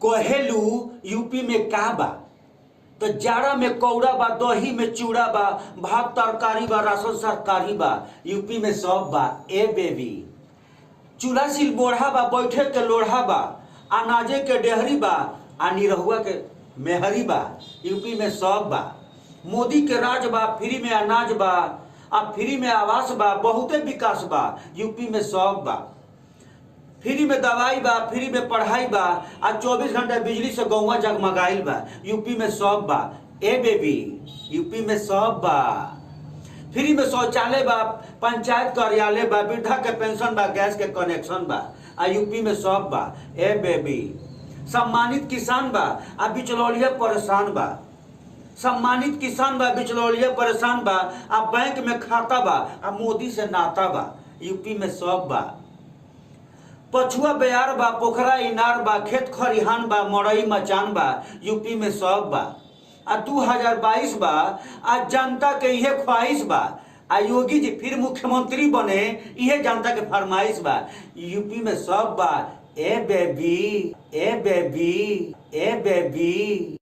कहेलू यूपी में का बा तो जाड़ा में कौड़ा बा, दही में चूड़ा बा, भात तरकारी बा, राशन सरकारी बा, यूपी में सब बा। ए बेबी चूल्हा सिल बोढ़ा बा, बैठे के लोढ़ा बा, अनाजे के डेहरी बा, आ निरहुआ के मेहरी बा, यूपी में सब बा। मोदी के राज बा, फ्री में अनाज बा, आ फ्री में आवास बा, बहुते विकास बा, यूपी में सब बा। फ्री में दवाई बा, फ्री में पढ़ाई बा, आ 24 घंटा बिजली से गौवा जगमगाइल बा, यूपी में सब बा। ए बेबी यूपी में सब बा। फ्री में शौचालय बा, पंचायत कार्यालय बा, वृद्धा के पेंशन बा, गैस के कनेक्शन बा, आ यूपी में सब बा। ए बेबी सम्मानित किसान बा, आ बिचलौलिया परेशान बा। सम्मानित किसान बा, बिचलौलिया परेशान बा, आ बैंक में खाता बा, आ मोदी से नाता बा, यूपी में सब बा। पछुआ बयार बा, पोखरा इनार बा, खेत खरिहान बा, मड़ई मचान बा, यूपी में सब बा। आ 2022 बा, आ जनता के इहे ख्वाहिश बा, आ योगी जी फिर मुख्यमंत्री बने, इहे जनता के फरमाइश बा, यूपी में सब बा। ए बेबी ए बेबी ए बेबी।